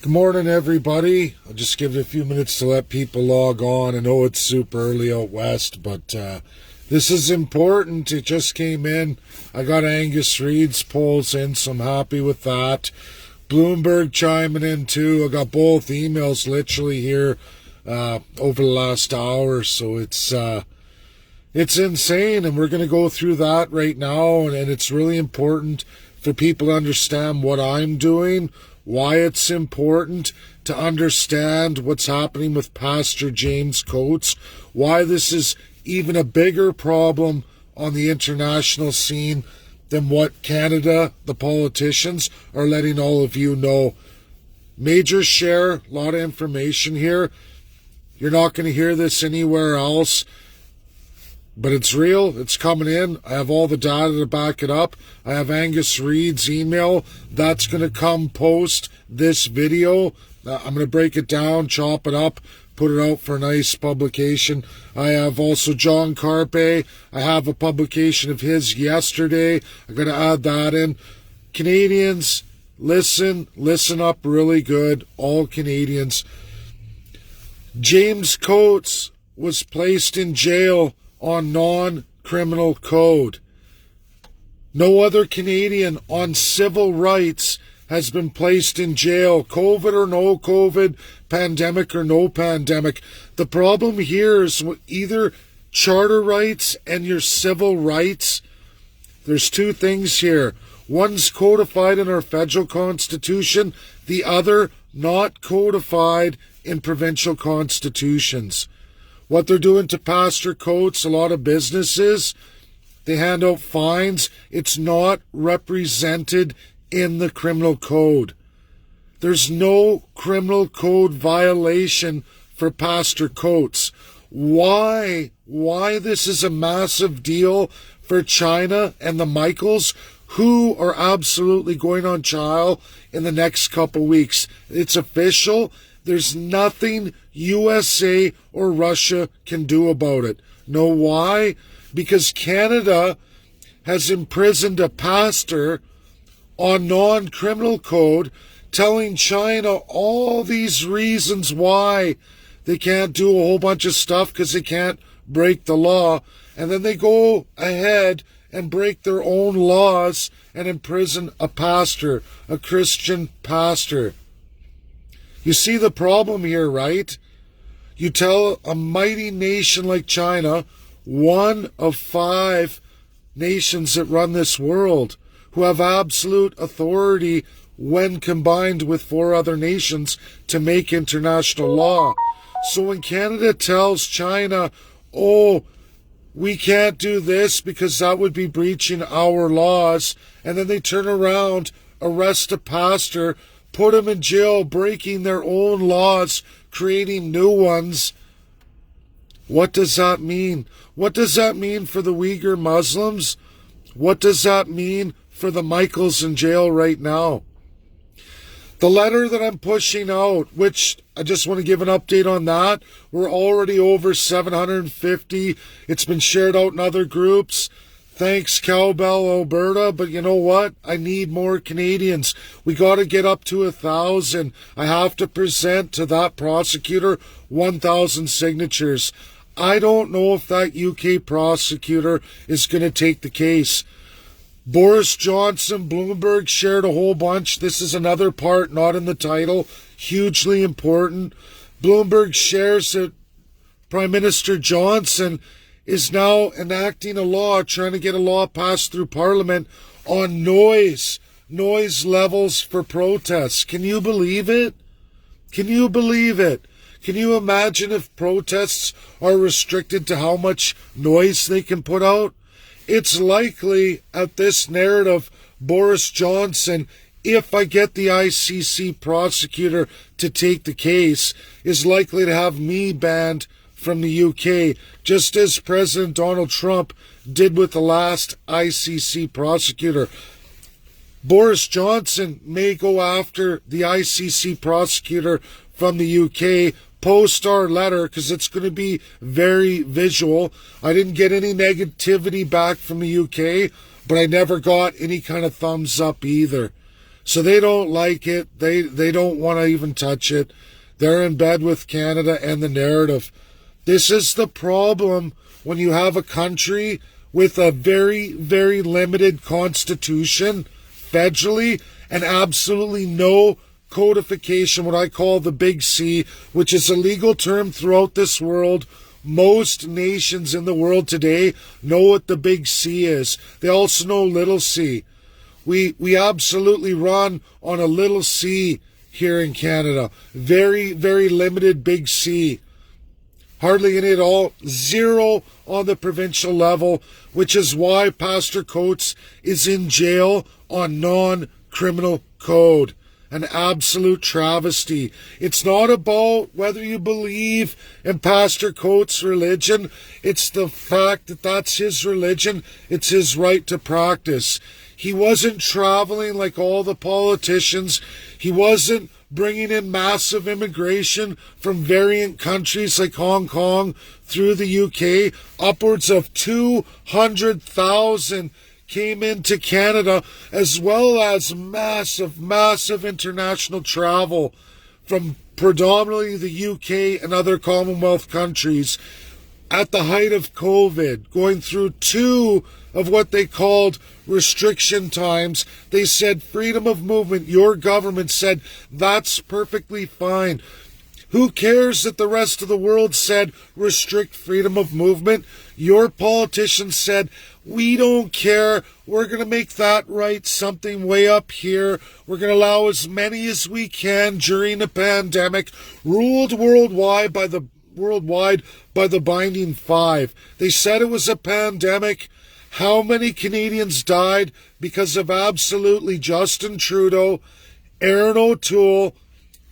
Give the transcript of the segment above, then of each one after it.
Good morning, everybody. I'll just give it a few minutes to let people log on. I know it's super early out west, but this is important. It just came in. I got Angus Reid's polls in, so I'm happy with that. Bloomberg chiming in too. I got both emails literally here over the last hour, so it's insane, and we're going to go through that right now, and it's really important for people to understand what I'm doing, why it's important to understand what's happening with Pastor James Coates, why this is even a bigger problem on the international scene than what Canada, the politicians, are letting all of you know. Major share, a lot of information here. You're not going to hear this anywhere else. But it's real. It's coming in. I have all the data to back it up. I have Angus Reid's email. That's going to come post this video. I'm going to break it down, chop it up, put it out for a nice publication. I have also John Carpe. I have a publication of his yesterday. I'm going to add that in. Canadians, listen up really good. All Canadians. James Coates was placed in jail on non-criminal code. No other Canadian on civil rights has been placed in jail, COVID or no COVID, pandemic or no pandemic. The problem here is either charter rights and your civil rights. There's two things here. One's codified in our federal constitution, the other not codified in provincial constitutions. What they're doing to Pastor Coates, a lot of businesses, they hand out fines. It's not represented in the criminal code. There's no criminal code violation for Pastor Coates. Why this is a massive deal for China and the Michaels, who are absolutely going on trial in the next couple weeks. It's official. There's nothing USA or Russia can do about it. Know why? Because Canada has imprisoned a pastor on non-criminal code, telling China all these reasons why they can't do a whole bunch of stuff because they can't break the law. And then they go ahead and break their own laws and imprison a pastor, a Christian pastor. You see the problem here, right? You tell a mighty nation like China, one of 5 nations that run this world, who have absolute authority when combined with 4 other nations to make international law. So when Canada tells China, oh, we can't do this because that would be breaching our laws, and then they turn around, arrest a pastor, put them in jail, breaking their own laws, creating new ones. What does that mean? What does that mean for the Uyghur Muslims? What does that mean for the Michaels in jail right now? The letter that I'm pushing out, which I just want to give an update on that. We're already over 750. It's been shared out in other groups. Thanks, Cowbell, Alberta, but you know what? I need more Canadians. We got to get up to 1,000. I have to present to that prosecutor 1,000 signatures. I don't know if that UK prosecutor is going to take the case. Boris Johnson, Bloomberg shared a whole bunch. This is another part, not in the title. Hugely important. Bloomberg shares that Prime Minister Johnson is now enacting a law, trying to get a law passed through Parliament on noise levels for protests. Can you believe it? Can you believe it? Can you imagine if protests are restricted to how much noise they can put out? It's likely at this narrative, Boris Johnson, if I get the ICC prosecutor to take the case, is likely to have me banned from the UK, just as President Donald Trump did with the last ICC prosecutor. Boris Johnson may go after the ICC prosecutor from the UK, post our letter, because it's going to be very visual. I didn't get any negativity back from the UK, but I never got any kind of thumbs up either. So they don't like it. They don't want to even touch it. They're in bed with Canada and the narrative. This is the problem when you have a country with a very, very limited constitution federally and absolutely no codification, what I call the Big C, which is a legal term throughout this world. Most nations in the world today know what the Big C is. They also know little c. We absolutely run on a little c here in Canada. Very, very limited Big C. Hardly any at all. Zero on the provincial level, which is why Pastor Coates is in jail on non-criminal code. An absolute travesty. It's not about whether you believe in Pastor Coates' religion. It's the fact that that's his religion. It's his right to practice. He wasn't traveling like all the politicians. He wasn't bringing in massive immigration from variant countries like Hong Kong through the UK. Upwards of 200,000 came into Canada, as well as massive international travel from predominantly the UK and other Commonwealth countries at the height of COVID, going through 2 of what they called restriction times. They said freedom of movement. Your government said that's perfectly fine. Who cares that the rest of the world said restrict freedom of movement? Your politicians said, we don't care. We're going to make that right something way up here. We're going to allow as many as we can during the pandemic, ruled worldwide by the binding 5. They said it was a pandemic. How many Canadians died because of absolutely Justin Trudeau, Aaron O'Toole,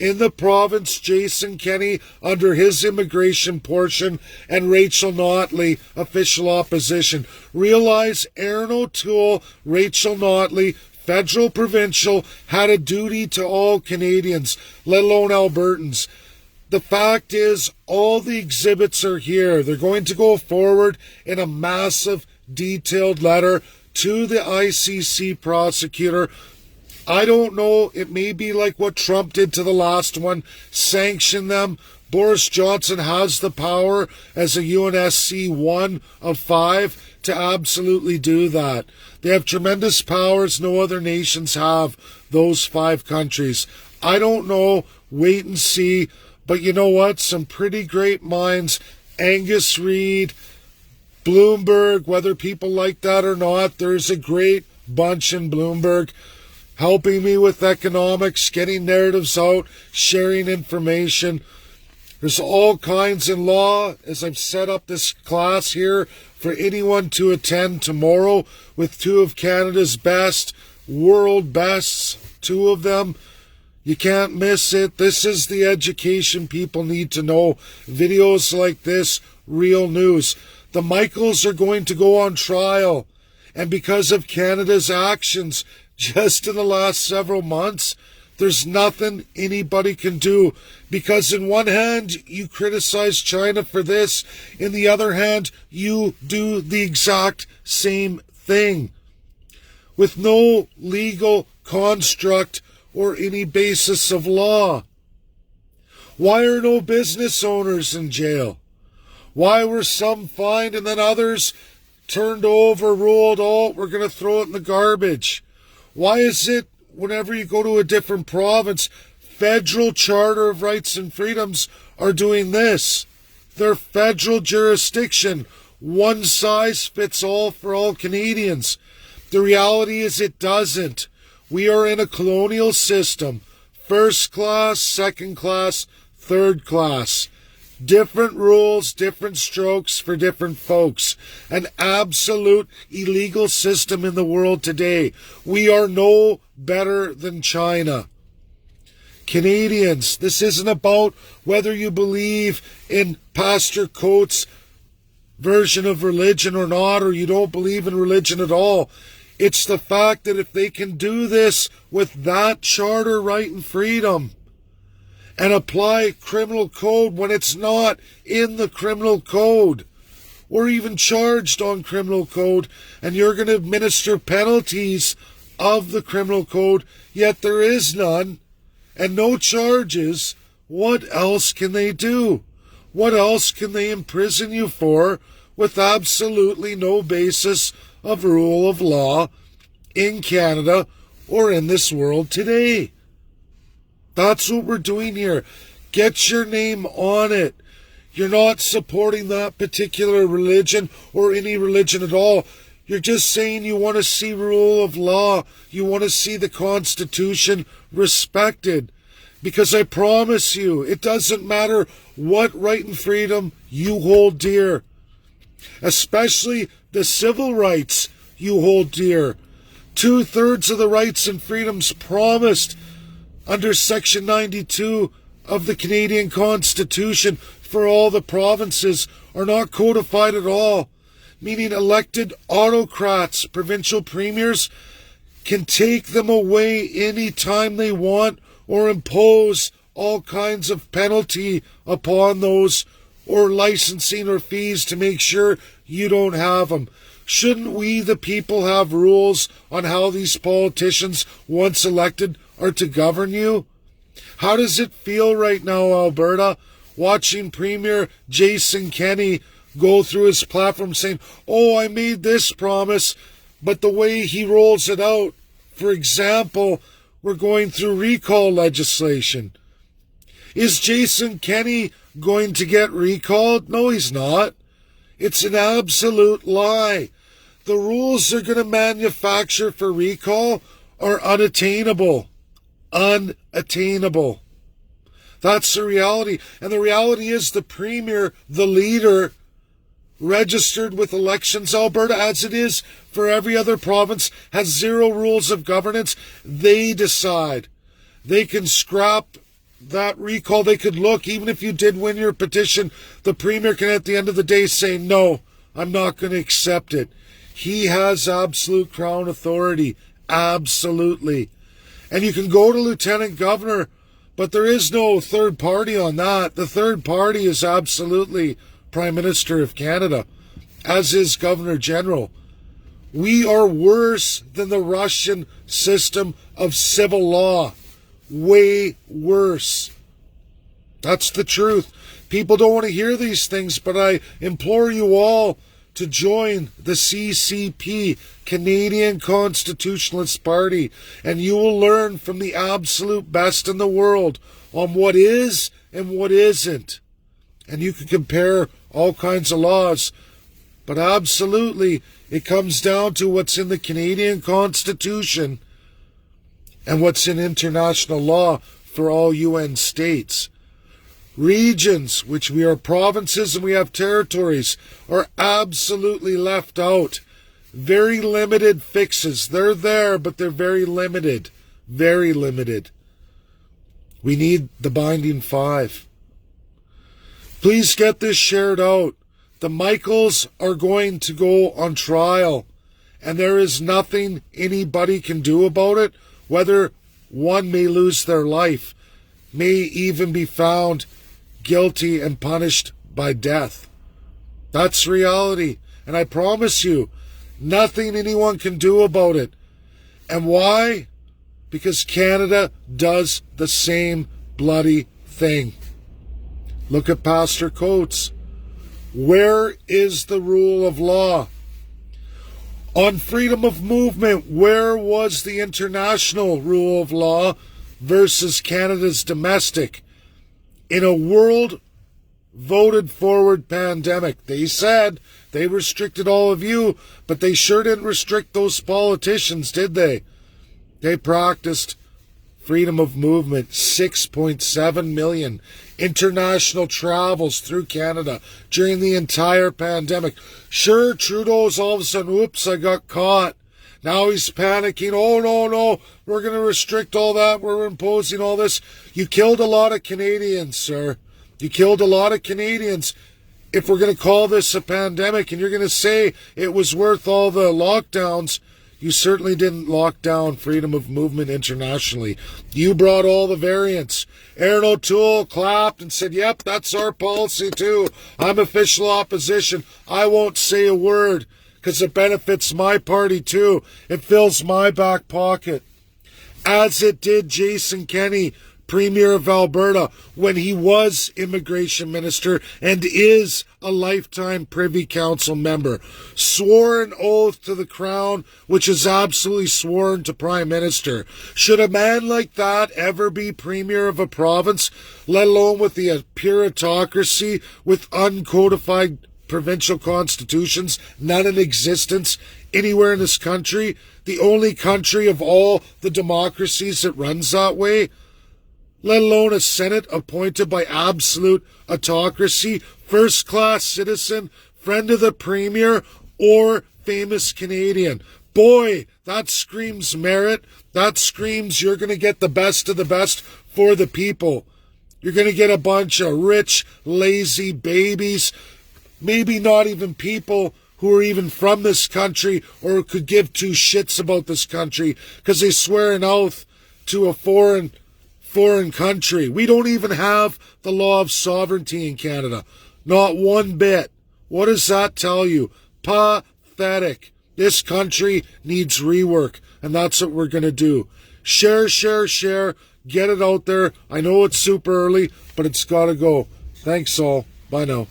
in the province, Jason Kenney under his immigration portion, and Rachel Notley, official opposition. Realize Aaron O'Toole, Rachel Notley, federal, provincial, had a duty to all Canadians, let alone Albertans. The fact is, all the exhibits are here. They're going to go forward in a massive, detailed letter to the ICC prosecutor. I don't know, it may be like what Trump did to the last one, sanction them. Boris Johnson has the power as a UNSC 1 of 5 to absolutely do that. They have tremendous powers no other nations have, those 5 countries. I don't know, wait and see, but you know what, some pretty great minds, Angus, Reid, Bloomberg, whether people like that or not, there's a great bunch in Bloomberg, helping me with economics, getting narratives out, sharing information. There's all kinds in law, as I've set up this class here for anyone to attend tomorrow with 2 of Canada's best, world bests, 2 of them. You can't miss it. This is the education people need to know. Videos like this, real news. The Michaels are going to go on trial, and because of Canada's actions, just in the last several months, there's nothing anybody can do. Because in one hand, you criticize China for this. In the other hand, you do the exact same thing. With no legal construct or any basis of law. Why are no business owners in jail? Why were some fined and then others turned over, ruled, oh, we're going to throw it in the garbage? Why is it whenever you go to a different province, federal Charter of Rights and Freedoms are doing this? They're federal jurisdiction. One size fits all for all Canadians. The reality is it doesn't. We are in a colonial system. First class, second class, third class. Different rules, different strokes for different folks. An absolute illegal system in the world today. We are no better than China. Canadians, this isn't about whether you believe in Pastor Coates' version of religion or not, or you don't believe in religion at all. It's the fact that if they can do this with that charter right and freedom, and apply criminal code when it's not in the criminal code, or even charged on criminal code, and you're going to administer penalties of the criminal code, yet there is none and no charges. What else can they do? What else can they imprison you for with absolutely no basis of rule of law in Canada or in this world today? That's what we're doing here. Get your name on it. You're not supporting that particular religion or any religion at all. You're just saying you want to see rule of law. You want to see the Constitution respected. Because I promise you, it doesn't matter what right and freedom you hold dear. Especially the civil rights you hold dear. 2/3 of the rights and freedoms promised under Section 92 of the Canadian Constitution for all the provinces are not codified at all, meaning elected autocrats, provincial premiers, can take them away any time they want or impose all kinds of penalty upon those or licensing or fees to make sure you don't have them. Shouldn't we, the people, have rules on how these politicians, once elected, are to govern you? How does it feel right now, Alberta, watching Premier Jason Kenney go through his platform saying, oh, I made this promise, but the way he rolls it out, for example, we're going through recall legislation. Is Jason Kenney going to get recalled? No, he's not. It's an absolute lie. The rules they're going to manufacture for recall are unattainable. Unattainable. That's the reality. And the reality is the Premier, the leader, registered with Elections Alberta, as it is for every other province, has zero rules of governance. They decide. They can scrap that recall. They could look, even if you did win your petition, the Premier can at the end of the day say, no, I'm not going to accept it. He has absolute Crown authority. Absolutely. And you can go to Lieutenant Governor, but there is no third party on that. The third party is absolutely Prime Minister of Canada, as is Governor General. We are worse than the Russian system of civil law. Way worse. That's the truth. People don't want to hear these things, but I implore you all to join the CCP, Canadian Constitutionalist Party, and you will learn from the absolute best in the world on what is and what isn't. And you can compare all kinds of laws, but absolutely it comes down to what's in the Canadian Constitution and what's in international law for all UN states. Regions, which we are provinces and we have territories, are absolutely left out. Very limited fixes. They're there, but they're very limited. Very limited. We need the binding 5. Please get this shared out. The Michaels are going to go on trial, and there is nothing anybody can do about it, whether one may lose their life, may even be found guilty and punished by death. That's reality. And I promise you, nothing anyone can do about it. And why? Because Canada does the same bloody thing. Look at Pastor Coates. Where is the rule of law? On freedom of movement, where was the international rule of law versus Canada's domestic? In a world voted forward pandemic, they said they restricted all of you, but they sure didn't restrict those politicians, did they? They practiced freedom of movement, 6.7 million international travels through Canada during the entire pandemic. Sure, Trudeau's all of a sudden, oops, I got caught. Now he's panicking. Oh, no, we're going to restrict all that. We're imposing all this. You killed a lot of Canadians, sir. You killed a lot of Canadians. If we're going to call this a pandemic and you're going to say it was worth all the lockdowns, you certainly didn't lock down freedom of movement internationally. You brought all the variants. Aaron O'Toole clapped and said, yep, that's our policy too. I'm official opposition. I won't say a word, because it benefits my party too. It fills my back pocket. As it did Jason Kenney, Premier of Alberta, when he was Immigration Minister and is a lifetime Privy Council member. Swore an oath to the Crown, which is absolutely sworn to Prime Minister. Should a man like that ever be Premier of a province, let alone with the pure autocracy, with uncodified provincial constitutions, none in existence anywhere in this country, the only country of all the democracies that runs that way? Let alone a Senate appointed by absolute autocracy, first-class citizen, friend of the Premier, or famous Canadian. Boy, that screams merit. That screams you're going to get the best of the best for the people. You're going to get a bunch of rich, lazy babies, maybe not even people who are even from this country or could give two shits about this country because they swear an oath to a foreign country. We don't even have the law of sovereignty in Canada. Not one bit. What does that tell you? Pathetic. This country needs rework, and that's what we're going to do. Share, share, share. Get it out there. I know it's super early, but it's got to go. Thanks all. Bye now.